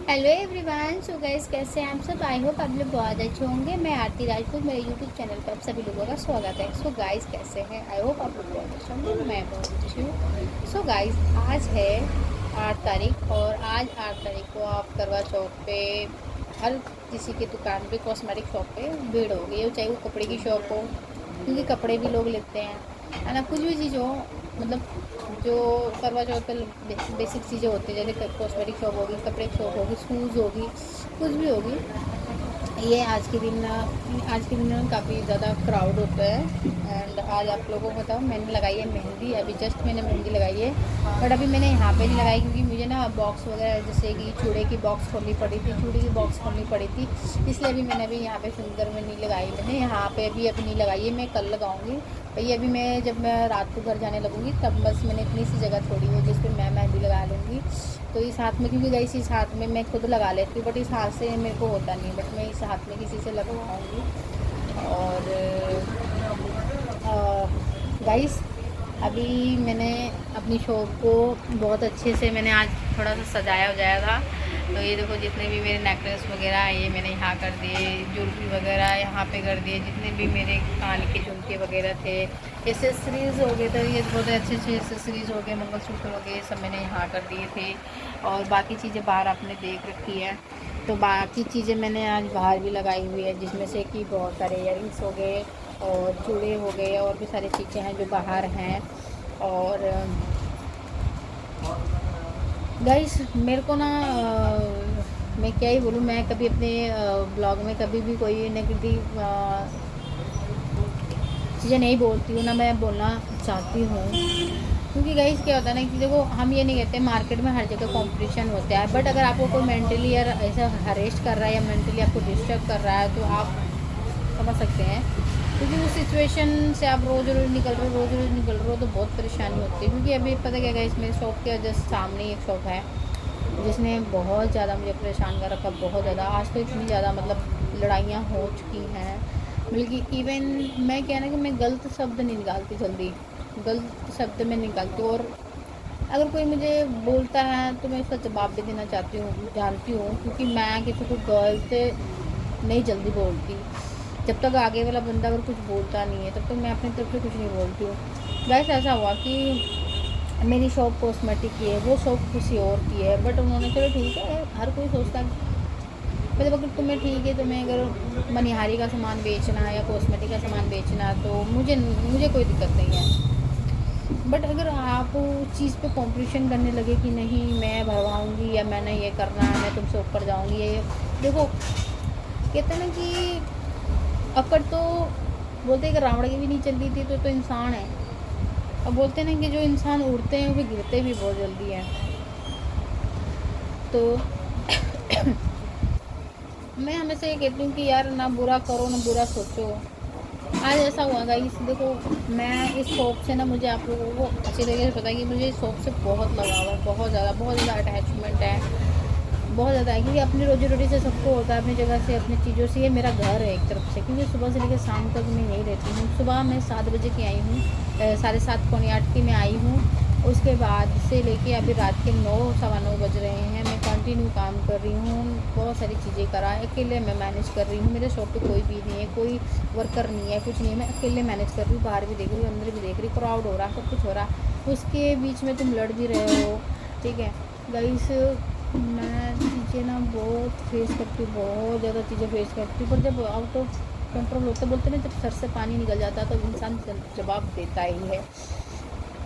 Hello everyone. So guys, कैसे हैं आप सब? आई होप आप लोग बहुत अच्छे होंगे। मैं आरती राजपूत, मेरे यूट्यूब चैनल पर आप सभी लोगों का स्वागत है। सो गाइस, कैसे हैं? आई होप आप लोग बहुत अच्छे होंगे। मैं बहुत अच्छी हूँ। सो गाइस, आज है 8 तारीख और आज 8 तारीख को आप करवा चौथ पे हर किसी की दुकान पे, कॉस्मेटिक शॉप पे भीड़ हो गई है, चाहे वो कपड़े की शॉप हो, क्योंकि कपड़े भी लोग लेते हैं, है ना। कुछ भी चीज़ हो, मतलब जो करवा चौथ पे बेसिक चीज़ें होती हैं, जैसे कॉस्मेटिक शॉप होगी, कपड़े की शॉप होगी, शूज़ होगी, कुछ भी होगी। ये आज के दिन काफ़ी ज़्यादा क्राउड होता है। एंड आज आप लोगों को बताऊँ, मैंने लगाई है मेहंदी। अभी जस्ट मैंने मेहंदी लगाई है, बट अभी मैंने यहाँ पे नहीं लगाई क्योंकि मुझे ना बॉक्स वगैरह, जैसे कि चूड़े की बॉक्स खोलनी पड़ी थी, चूड़ी की बॉक्स खोलनी पड़ी थी, इसलिए अभी मैंने अभी यहाँ पे सुंदर में नहीं लगाई। मैंने यहाँ पे अभी नहीं लगाई है, मैं कल लगाऊंगी भैया। अभी मैं जब मैं रात को घर जाने लगूंगी तब बस मैंने इतनी सी जगह छोड़ी है जिस पर मैं मेहंदी लगा लूँगी। तो इस हाथ में, क्योंकि गई इस हाथ में मैं खुद लगा लेती हूँ, बट इस हाथ से मेरे को होता नहीं, बट मैं इस हाथ में किसी से लगवाऊँगी। और गाइस, अभी मैंने अपनी शॉप को बहुत अच्छे से मैंने आज थोड़ा सा सजाया वजाया था। तो ये देखो, जितने भी मेरे नेकलेस वगैरह हैं ये मैंने यहाँ कर दिए, ज्वेलरी वगैरह यहाँ पे कर दिए, जितने भी मेरे कान के झुमके वगैरह थे, एसेसरीज़ हो गए, तो ये बहुत अच्छे अच्छे एसेसरीज़ हो गए, मंगलसूत्र हो गए, सब मैंने यहाँ कर दिए थे। और बाकी चीज़ें बाहर आपने देख रखी है, तो बाकी चीज़ें मैंने आज बाहर भी लगाई हुई है, जिसमें से कि बहुत सारे इयररिंग्स हो गए और चूड़े हो गए और भी सारी चीज़ें हैं जो बाहर हैं। और गाइस, मेरे को ना मैं क्या ही बोलूँ, मैं कभी अपने ब्लॉग में कभी भी कोई नेगेटिव चीज़ें नहीं बोलती हूँ, ना मैं बोलना चाहती हूँ। क्योंकि गाइस क्या होता है ना कि देखो, हम ये नहीं कहते मार्केट में हर जगह कंपटीशन होता है, बट अगर आपको कोई मेंटली या ऐसा हरेस्ट कर रहा है या मेंटली आपको डिस्टर्ब कर रहा है तो आप समझ सकते हैं। क्योंकि उस सिचुएशन से आप रोज़ रोज़ निकल रहे हो तो बहुत परेशानी होती है। क्योंकि अभी पता क्या गाइस, मेरे शॉप के जस्ट सामने ही एक शॉप है जिसने बहुत ज़्यादा मुझे परेशान कर रखा, बहुत ज़्यादा। आज तो इतनी ज़्यादा मतलब लड़ाइयाँ हो चुकी हैं, बल्कि इवन मैं क्या ना कि मैं गलत शब्द नहीं निकालती जल्दी, गलत शब्द मैं निकालती हूँ। और अगर कोई मुझे बोलता है तो मैं उसका जवाब भी देना चाहती हूँ, जानती हूँ, क्योंकि मैं किसी को गलत नहीं जल्दी बोलती। जब तक आगे वाला बंदा अगर कुछ बोलता नहीं है तब तक मैं अपनी तरफ से कुछ नहीं बोलती हूँ। वैसे ऐसा हुआ कि मेरी शॉप कॉस्मेटिक की है, वो शॉप किसी और की है, बट उन्होंने, चलो ठीक है, हर कोई सोचता है मतलब अगर तुम्हें ठीक है, तुम्हें अगर मनिहारी का सामान बेचना है या कॉस्मेटिक का सामान बेचना है तो मुझे मुझे कोई दिक्कत नहीं है। बट अगर आप उस चीज़ पे कंपटीशन करने लगे कि नहीं मैं भरवाऊँगी या मैंने ये करना है, मैं तुमसे ऊपर जाऊँगी, ये देखो, कहते हैं ना कि अकड़ तो बोलते हैं कि रावण की भी नहीं चल रही थी, तो इंसान है। अब बोलते हैं ना कि जो इंसान उड़ते हैं वो गिरते भी बहुत जल्दी हैं। तो मैं हमेशा ये कहती हूँ कि यार, ना बुरा करो ना बुरा सोचो। आज ऐसा हुआ गाइस, देखो, मैं इस शॉप से ना, मुझे आप लोगों को अच्छी तरीके से पता है कि मुझे इस शॉप से बहुत लगाव है, बहुत ज़्यादा अटैचमेंट है, बहुत ज़्यादा है। क्योंकि अपनी रोजी रोटी से सबको होता है, अपनी जगह से, अपनी चीज़ों से। ये मेरा घर है एक तरफ से, क्योंकि सुबह से लेकर शाम तक मैं यहीं रहती हूँ। सुबह मैं 7 बजे की आई हूँ, 7:30 पौने 8 की मैं आई हूँ। उसके बाद से लेके अभी रात के 9 सवा 9 बज रहे हैं, मैं कंटिन्यू काम कर रही हूँ। बहुत सारी चीज़ें करा, अकेले मैं मैनेज कर रही हूँ। मेरे शॉप पे कोई भी नहीं है, कोई वर्कर नहीं है, कुछ नहीं है, मैं अकेले मैनेज कर रही हूँ। बाहर भी देख रही हूँ, अंदर भी देख रही हूँ, क्राउड हो रहा, सब कुछ हो रहा, उसके बीच में तुम लड़ भी रहे हो। ठीक है गाइस, मैं चीज़ें ना बहुत फेस करती हूँ, बहुत ज़्यादा चीज़ें फेस करती हूँ, पर जब आउट ऑफ कंट्रोल होते, बोलते ना, जब सर से पानी निकल जाता है तो इंसान जवाब देता ही है।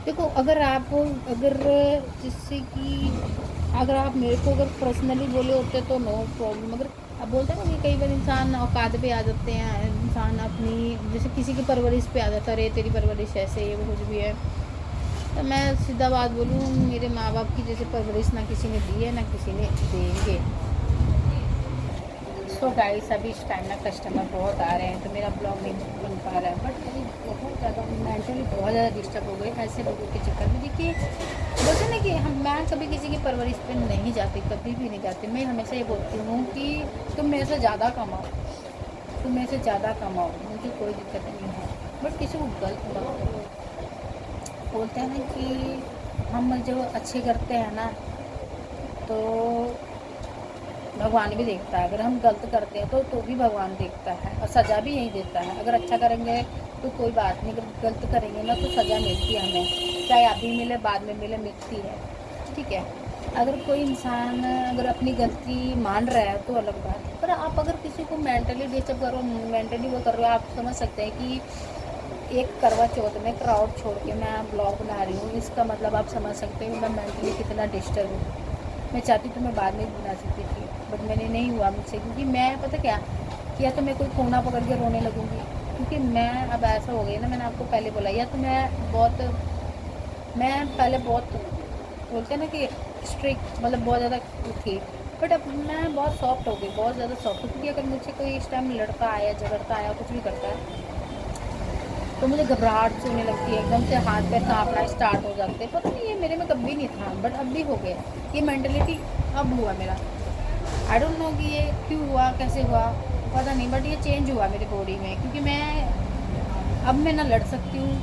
देखो, अगर जिससे कि अगर आप मेरे को अगर पर्सनली बोले होते तो नो प्रॉब्लम। अगर अब बोलते हैं ना कि कई बार इंसान औकात पे आ जाते हैं, इंसान अपनी, जैसे किसी की परवरिश पे आ जाता है, अरे तेरी परवरिश ऐसे है, वो कुछ भी है। तो मैं सीधा बात बोलूँ, मेरे माँ बाप की जैसे परवरिश ना किसी ने दी है ना किसी ने देंगे। सो गाइस, अभी इस टाइम ना कस्टमर बहुत आ रहे हैं तो मेरा ब्लॉग नहीं बन पा रहा है, बट अभी बहुत ज़्यादा मेंटली बहुत ज़्यादा डिस्टर्ब हो गई ऐसे लोगों के चक्कर में। देखिए, बोलते ना कि मैं कभी किसी की परवरिश पे नहीं जाती, कभी भी नहीं जाती। मैं हमेशा ये बोलती हूँ कि तुम मेरे से ज़्यादा कमाओ, तुम मेरे से ज़्यादा कमाओ, मुझे कोई दिक्कत नहीं है, बट किसी को गलत मत करो। बोलते हैं ना कि हम जब अच्छे करते हैं ना तो भगवान भी देखता है। अगर हम गलत करते हैं तो भी भगवान देखता है और सज़ा भी यही देता है। अगर अच्छा करेंगे तो कोई बात नहीं, अगर गलत करेंगे ना तो सज़ा मिलती है हमें, चाहे अभी मिले बाद में मिले, मिलती है। ठीक है, अगर कोई इंसान अगर अपनी गलती मान रहा है तो अलग बात है, पर आप अगर किसी को मेंटली डिस्टर्ब करो, मेंटली वो कर रहे हो, आप समझ सकते हैं कि एक करवा चौथ में क्राउड छोड़ के मैं ब्लॉग बना रही हूँ, इसका मतलब आप समझ सकते हैं मैं मेंटली कितना डिस्टर्ब हूँ। मैं चाहती तो मैं बाद में भी बना सकती थी, बट मैंने नहीं हुआ मुझसे, क्योंकि मैं पता क्या, या तो मैं कोई कोना पकड़ के रोने लगूँगी, क्योंकि मैं अब ऐसा हो गई ना, मैंने आपको पहले बोला, या तो मैं पहले बहुत बोलते हैं ना कि स्ट्रिक्ट, मतलब बहुत ज़्यादा थी, बट अब मैं बहुत सॉफ्ट हो गई, बहुत ज़्यादा सॉफ्ट, क्योंकि अगर मुझसे कोई इस टाइम लड़का आया, झगड़ता आया, कुछ भी करता है तो मुझे घबराहट सी होने लगती है, एकदम से हाथ पैर कांपना स्टार्ट हो जाते हैं। पता नहीं ये मेरे में कभी नहीं था, बट अब भी हो गया, ये मेंटलिटी अब हुआ मेरा। आई डोंट नो कि ये क्यों हुआ, कैसे हुआ, पता नहीं, बट ये चेंज हुआ मेरी बॉडी में, क्योंकि अब मैं ना लड़ सकती हूँ,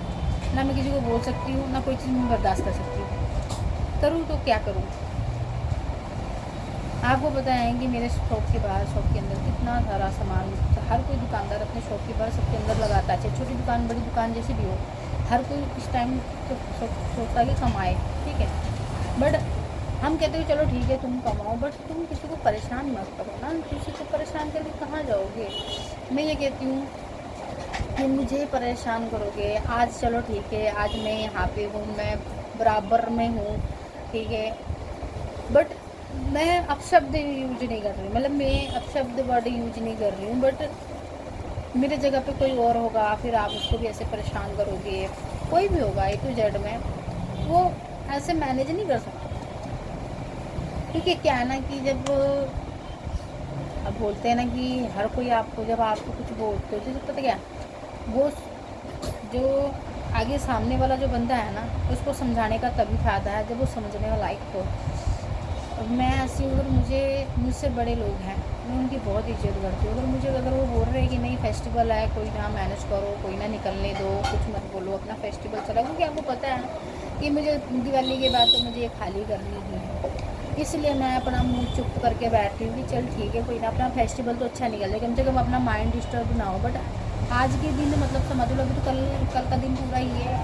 ना मैं किसी को बोल सकती हूँ, ना कोई चीज़ मैं बर्दाश्त कर सकती हूँ। करूँ तो क्या करूँ? आपको पता है कि मेरे शॉप के बाहर, शॉप के अंदर कितना सारा सामान, हर कोई दुकानदार अपने शॉप के बाहर सबके अंदर लगाता है, चाहे छोटी दुकान बड़ी दुकान जैसी भी हो, हर कोई इस टाइम तो सोचता कि कमाए। ठीक है, बट हम कहते हो चलो ठीक है तुम कमाओ, बट तुम किसी को परेशान मत करो ना, किसी को परेशान करके कहाँ जाओगे? मैं ये कहती हूँ कि मुझे परेशान करोगे, आज चलो ठीक है, आज मैं यहाँ पे हूँ, मैं बराबर में हूँ, ठीक है, बट मैं अपशब्द यूज नहीं कर रही हूँ, मतलब मैं अपशब्द वर्ड यूज नहीं कर रही हूँ, बट मेरे जगह पे कोई और होगा, फिर आप उसको भी ऐसे परेशान करोगे, कोई भी होगा ए टू जेड में, वो ऐसे मैनेज नहीं कर सकता। क्योंकि क्या है ना कि जब अब बोलते हैं ना कि हर कोई आपको, जब आपको कुछ बोलते हो तो पता क्या, वो जो आगे सामने वाला जो बंदा है ना, उसको समझाने का तभी फ़ायदा है जब वो समझने वाला लायक हो। मैं ऐसी हूँ, अगर मुझसे बड़े लोग हैं, मैं उनकी बहुत इज्जत करती हूँ, अगर वो बोल रहे हैं कि नहीं फेस्टिवल है, कोई ना मैनेज करो, कोई ना निकलने दो, कुछ मत बोलो, अपना फेस्टिवल चला, क्योंकि आपको पता है कि मुझे दिवाली के बाद तो मुझे ये खाली करनी ही है, इसलिए मैं अपना मुँह चुप करके बैठती हूँ कि चल ठीक है, कोई ना, अपना फेस्टिवल तो अच्छा निकल जाए, कम से कम अपना माइंड डिस्टर्ब ना हो। बट आज के दिन मतलब समझ लो, अभी तो कल का दिन पूरा ही है,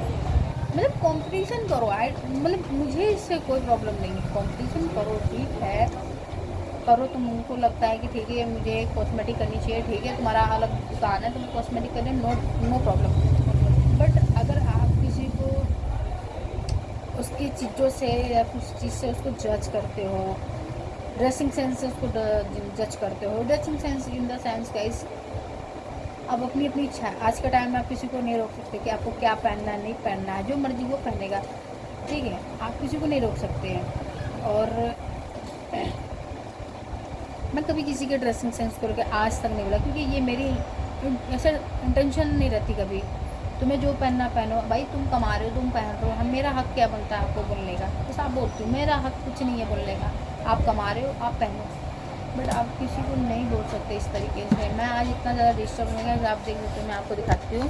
मतलब कंपटीशन करो, मतलब मुझे इससे कोई प्रॉब्लम नहीं है, कंपटीशन करो, ठीक है, करो, तुम उनको लगता है कि ठीक है मुझे कॉस्मेटिक करनी चाहिए, ठीक है, तुम्हारा अलग दुकान है, तुम कॉस्मेटिक करें, नो प्रॉब्लम, बट अगर आप किसी को उसकी चीज़ों से या उस चीज़ से उसको जज करते हो, ड्रेसिंग सेंस से उसको जज करते हो, dressing sense in the sense guys, अब अपनी अपनी इच्छा है, आज के टाइम में आप किसी को नहीं रोक सकते कि आपको क्या पहनना है, नहीं पहनना है, जो मर्जी वो पहनेगा, ठीक है, आप किसी को नहीं रोक सकते हैं। और मैं कभी किसी के ड्रेसिंग सेंस को लेकर आज तक नहीं बोला, क्योंकि ये मेरी ऐसा इंटेंशन नहीं रहती कभी, तुम्हें जो पहनना पहनो भाई, तुम कमा रहे हो, तुम पहन रहे हो, हम, मेरा हक क्या बनता है आपको बोलने का? बस आप बोलती हो, मेरा हक कुछ नहीं है बोलने का, आप कमा रहे हो आप पहनो, बट आप किसी को नहीं बोल सकते इस तरीके से। मैं आज इतना ज़्यादा डिस्टर्ब हो गया, आप देख सकते हो, मैं आपको दिखाती हूँ,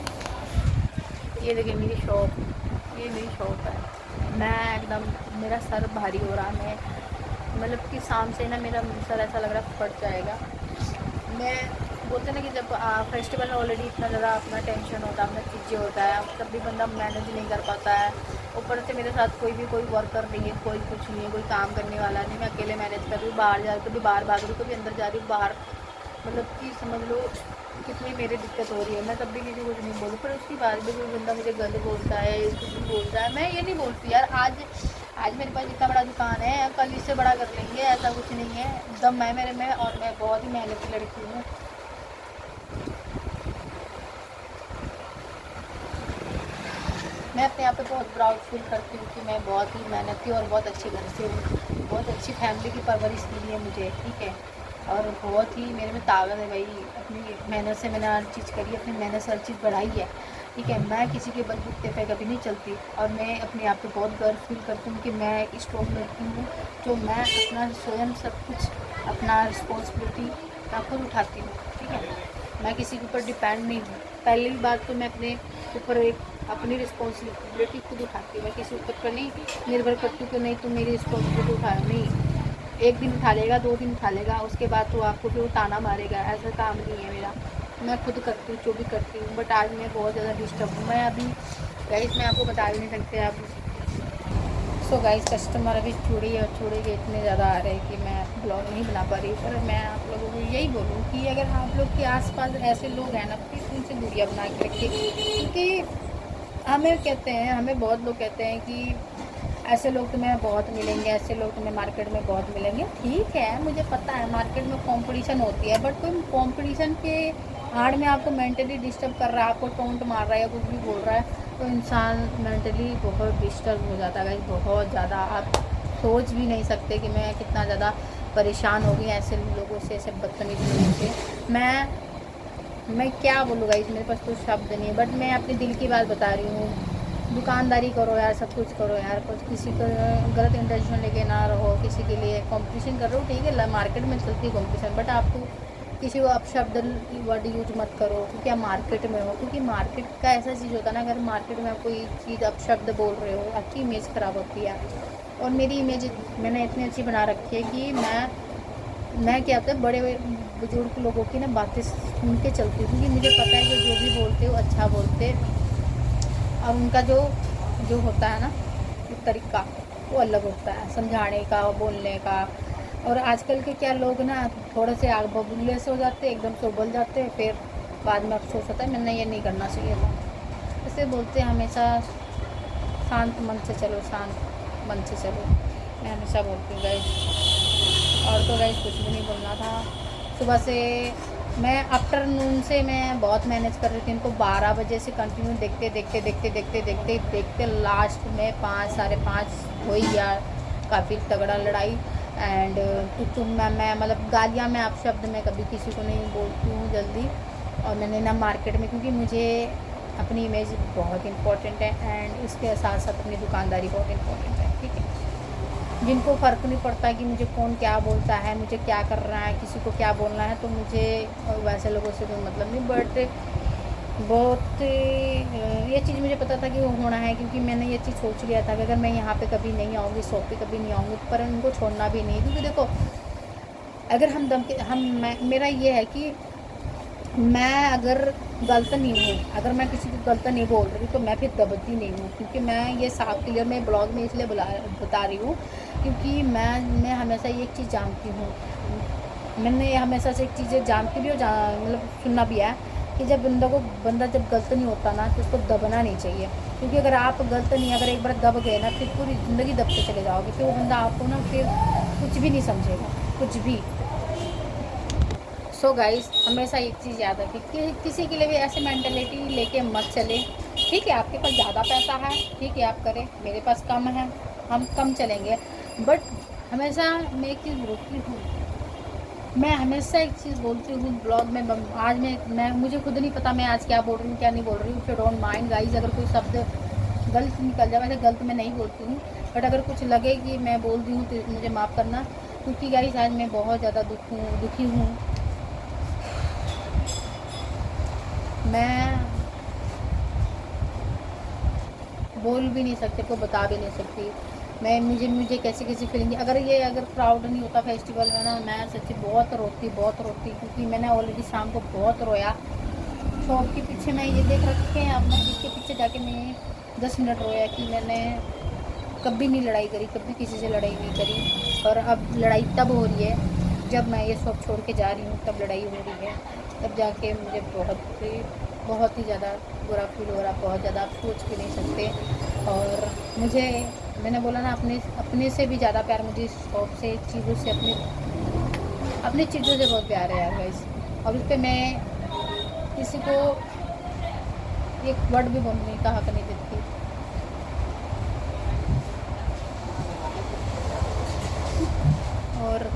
ये देखिए मेरी शॉप, ये मेरी शॉप है, मैं एकदम, मेरा सर भारी हो रहा, मैं मतलब कि शाम से ना मेरा सर ऐसा लग रहा फट जाएगा। मैं बोलते ना कि जब फेस्टिवल में ऑलरेडी इतना ज़्यादा अपना टेंशन होता है, अपना चीज़ें होता है, तब भी बंदा मैनेज नहीं कर पाता है, ऊपर से मेरे साथ कोई वर्कर नहीं है, कोई कुछ नहीं है, कोई काम करने वाला नहीं, मैं अकेले मैनेज कर रही हूँ, बाहर जा रही हूँ, कभी बाहर भाग रही हूँ, कभी अंदर जा रही हूँ, बाहर, मतलब कि समझ लो कितनी मेरी दिक्कत हो रही है। मैं तब भी किसी को कुछ नहीं बोलूँ, पर उसके बाद भी कोई बंदा मुझे गंद बोलता है, कुछ भी बोलता है, मैं ये नहीं बोलती यार, आज मेरे पास इतना बड़ा दुकान है, कल इससे बड़ा कर लेंगे, ऐसा कुछ नहीं है, दम है मेरे में, और मैं बहुत ही मेहनती लड़की हूँ। मैं अपने आप पे बहुत प्राउड फील करती हूँ कि मैं बहुत ही मेहनती और बहुत अच्छे घर से हूँ, बहुत अच्छी फैमिली की परवरिश मिली है मुझे, ठीक है, और बहुत ही मेरे में ताकत है भाई, अपनी मेहनत से मैंने हर चीज़ करी है, अपनी मेहनत से हर चीज़ बढ़ाई है, ठीक है, मैं किसी के बलबूते पे कभी नहीं चलती, और मैं अपने आप पे बहुत गर्व फील करती हूँ कि मैं एक स्ट्रॉन्ग लड़की हूँ, जो मैं अपना स्वयं सब कुछ, अपना रिस्पॉन्सिबिलिटी मैं खुद उठाती हूँ, ठीक है, मैं किसी के ऊपर डिपेंड नहीं हूँ। पहली बात तो मैं अपने ऊपर एक अपनी रिस्पॉन्सिबिलिटी खुद उठाती हूँ, मैं किसी ऊपर पर नहीं निर्भर करती हूँ कि नहीं तुम मेरी रिस्पॉन्सिबिलिटी उठाओ, नहीं, एक दिन उठा लेगा, 2 दिन उठा लेगा, उसके बाद तो आपको फिर वो ताना मारेगा। ऐसा काम नहीं है मेरा, मैं खुद करती हूँ जो भी करती हूँ। बट आज मैं बहुत ज़्यादा डिस्टर्ब हूँ। मैं अभी गाइस मैं आपको बता भी नहीं सकते आप। सो गाइस कस्टमर अभी छोड़े गए इतने ज़्यादा आ रहे हैं कि मैं ब्लॉग नहीं बना पा रही हूँ। पर मैं आप लोगों को यही बोलूँ कि अगर आप लोग के आसपास ऐसे लोग हैं ना, प्लीज़ उनसे दूरियाँ बना के रखिए। क्योंकि हमें कहते हैं, हमें बहुत लोग कहते हैं कि ऐसे लोग तुम्हें बहुत मिलेंगे, ऐसे लोग तुम्हें मार्केट में बहुत मिलेंगे। ठीक है, मुझे पता है मार्केट में कंपटीशन होती है, बट कोई कंपटीशन के आड़ में आपको मेंटली डिस्टर्ब कर रहा है, आपको टोंट मार रहा है या कुछ भी बोल रहा है, तो इंसान मेंटली बहुत डिस्टर्ब हो जाता है। बहुत ज़्यादा आप सोच भी नहीं सकते कि मैं कितना ज़्यादा परेशान हो गई ऐसे लोगों से, ऐसे बदतमीज लोगों से। मैं क्या बोलूँ गाइस, मेरे पास तो शब्द नहीं है। बट मैं अपने दिल की बात बता रही हूँ। दुकानदारी करो यार, सब कुछ करो यार, कुछ किसी को गलत इंटेंशन लेके ना रहो। किसी के लिए कंपटीशन कर रहे हो, ठीक है, मार्केट में चलती है कंपटीशन, बट आपको किसी को अपशब्द वर्ड यूज मत करो क्योंकि आप मार्केट में हो। क्योंकि मार्केट का ऐसा चीज़ होता है ना, अगर मार्केट में आप कोई चीज़ अपशब्द बोल रहे हो, आपकी इमेज ख़राब होती है। और मेरी इमेज मैंने इतनी अच्छी बना रखी है कि मैं क्या होता है, बड़े बुजुर्ग लोगों की ना बातें सुन के चलती हूँ। क्योंकि मुझे पता है कि जो भी बोलते हो अच्छा बोलते, और उनका जो जो होता है ना तरीका, वो अलग होता है समझाने का, बोलने का। और आजकल के क्या लोग ना थोड़े से आग बबूले से हो जाते हैं, एकदम से उबल जाते हैं, फिर बाद में अफसोस होता है मैंने ये नहीं करना चाहिए था। इसे बोलते हैं हमेशा शांत मन से चलो, शांत मन से चलो। मैं हमेशा बोलती हूँ गाइस। और तो गाइस कुछ भी नहीं बोलना था। सुबह से मैं आफ्टरनून से मैं बहुत मैनेज कर रही थी इनको, 12 बजे से कंटिन्यू देखते लास्ट में 5 साढ़े 5 हो ही गया। काफ़ी तगड़ा लड़ाई एंड तुम मैं मतलब गालियाँ मैं आप शब्द में कभी किसी को नहीं बोलती हूँ जल्दी। और मैंने ना मार्केट में, क्योंकि मुझे अपनी इमेज बहुत इम्पोर्टेंट है एंड इसके साथ साथ अपनी दुकानदारी बहुत इम्पोर्टेंट है, ठीक है। जिनको फ़र्क नहीं पड़ता कि मुझे कौन क्या बोलता है, मुझे क्या कर रहा है, किसी को क्या बोलना है, तो मुझे वैसे लोगों से कोई मतलब नहीं। बट बहुत ये चीज़ मुझे पता था कि वो होना है, क्योंकि मैंने ये चीज़ सोच लिया था कि अगर मैं यहाँ पे कभी नहीं आऊँगी, शॉप पे कभी नहीं आऊँगी, पर उनको छोड़ना भी नहीं। क्योंकि देखो अगर हम दम के हम मेरा ये है कि मैं अगर गलत नहीं हूँ, अगर मैं किसी को गलत नहीं बोल रही तो मैं फिर दबती नहीं हूँ। क्योंकि मैं ये साफ क्लियर मैं ब्लॉग में इसलिए बता रही हूँ क्योंकि मैं हमेशा ये एक चीज़ जानती हूँ, मैंने हमेशा से एक चीज़ जानती भी हो, मतलब सुनना भी है कि जब बंदा जब गलत नहीं होता ना तो उसको दबना नहीं चाहिए। क्योंकि अगर आप गलत नहीं, अगर एक बार दब गए ना फिर पूरी ज़िंदगी दबते चले जाओगे, फिर वो बंदा आपको ना फिर कुछ भी नहीं समझेगा, कुछ भी। सो गाइस हमेशा एक चीज़ याद रखें कि किसी के लिए भी ऐसे मेंटेलिटी लेके मत चले। ठीक है, आपके पास ज़्यादा पैसा है, ठीक है आप करें, मेरे पास कम है, हम कम चलेंगे। बट हमेशा मैं एक चीज़ बोलती हूँ, मैं हमेशा एक चीज़ बोलती हूँ ब्लॉग में। आज मैं मुझे खुद नहीं पता मैं आज क्या बोल रही हूँ क्या नहीं बोल रही हूँ। फिर डोंट माइंड गाइस, अगर कोई शब्द गलत निकल जाए, वैसे गलत मैं नहीं बोलती हूँ, बट अगर कुछ लगे कि मैं बोल दी हूँ तो मुझे माफ़ करना। क्योंकि गाइस आज मैं बहुत ज़्यादा दुखी हूँ। मैं बोल भी नहीं सकती, को बता भी नहीं सकती मैं, मुझे कैसी फीलिंग। अगर क्राउड नहीं होता फेस्टिवल में ना, मैं सच्ची बहुत रोती क्योंकि मैंने ऑलरेडी शाम को बहुत रोया। शॉप के पीछे मैं ये देख रखे हैं, अब मैं इसके पीछे जाके मैं 10 मिनट रोया कि मैंने कभी नहीं लड़ाई करी, कभी किसी से लड़ाई नहीं करी। और अब लड़ाई तब हो रही है जब मैं ये शॉप छोड़ के जा रही हूँ, तब लड़ाई हो रही है, तब जाके मुझे बहुत ही ज़्यादा बुरा फील हो रहा, बहुत ज़्यादा आप सोच भी नहीं सकते। और मुझे, मैंने बोला ना, अपने से भी ज़्यादा प्यार मुझे इस शॉप से, चीज़ों से, अपनी चीज़ों से बहुत प्यार है यार गाइस। और उस पर मैं किसी को एक वर्ड भी बोलने का हक नहीं देती। और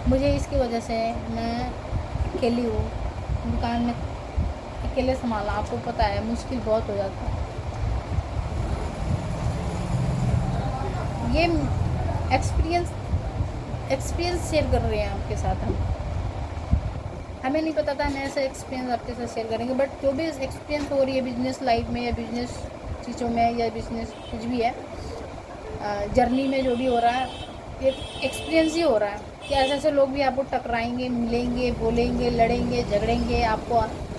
मुझे इसकी वजह से, मैं अकेली हूँ दुकान में, अकेले संभालना आपको पता है मुश्किल बहुत हो जाता है। ये एक्सपीरियंस शेयर कर रहे हैं आपके साथ हम। हमें नहीं पता था मैं ऐसा एक्सपीरियंस आपके साथ शेयर करेंगे, बट जो भी एक्सपीरियंस हो रही है बिजनेस लाइफ में या बिजनेस चीज़ों में या बिजनेस कुछ भी है, जर्नी में जो भी हो रहा है, एक एक्सपीरियंस ही हो रहा है कि ऐसे ऐसे लोग भी आपको टकराएंगे, मिलेंगे, बोलेंगे, लड़ेंगे, झगड़ेंगे, आपको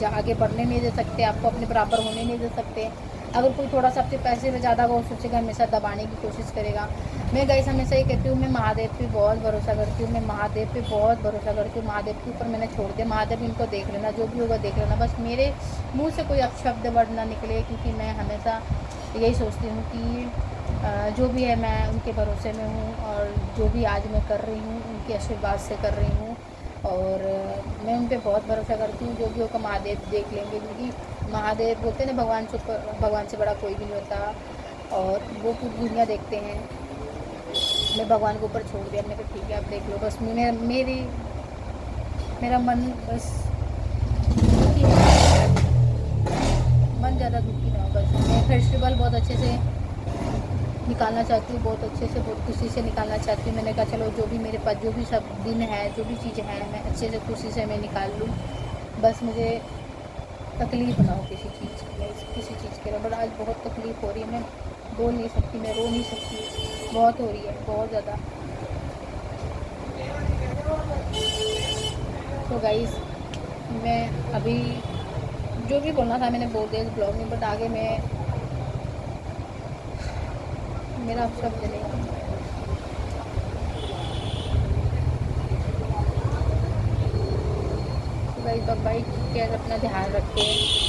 आगे बढ़ने नहीं दे सकते, आपको अपने बराबर होने नहीं दे सकते। अगर कोई थोड़ा सा आपके पैसे में ज़्यादा वो सोचेगा, हमेशा दबाने की कोशिश करेगा। मैं गाइस हमेशा ये कहती हूँ, मैं महादेव पे बहुत भरोसा करती हूँ, मैं महादेव पे बहुत भरोसा करती हूँ। महादेव के ऊपर मैंने छोड़ दिया, महादेव इनको देख लेना, जो भी होगा देख लेना, बस मेरे मुँह से कोई अपशब्द वर्ड ना निकले, क्योंकि मैं हमेशा यही सोचती हूँ कि जो भी है मैं उनके भरोसे में हूँ, और जो भी आज मैं कर रही हूँ उनके आशीर्वाद से कर रही हूँ। और मैं उन पे बहुत भरोसा करती हूँ, जो भी होगा महादेव देख लेंगे, क्योंकि महादेव बोलते हैं ना, भगवान से बड़ा कोई भी नहीं होता, और वो पूरी दुनिया देखते हैं। मैं भगवान के ऊपर छोड़ दिया, मैंने कहा ठीक है आप देख लो, बस मेरा मन बस दुखी है, मन ज़्यादा दुखी ना हो बस। मैं फेस्टिवल बहुत अच्छे से निकालना चाहती हूँ, बहुत अच्छे से, बहुत खुशी से निकालना चाहती हूँ। मैंने कहा चलो जो भी मेरे पास जो भी सब दिन है, जो भी चीज़ें हैं, मैं अच्छे से खुशी से मैं निकाल लूँ। बस मुझे तकलीफ़ ना हो किसी चीज़ की, किसी चीज़ के लिए। बट आज बहुत तकलीफ़ हो रही है, मैं बोल नहीं सकती, मैं रो नहीं सकती, बहुत हो रही है, बहुत ज़्यादा। तो गाइस मैं अभी जो भी बोलना था मैंने बोल दिया इस ब्लॉग में, बट आगे मैं मेरा अब शब्द नहीं। तो गाइस बाय, ठीक है, अपना ध्यान रखें।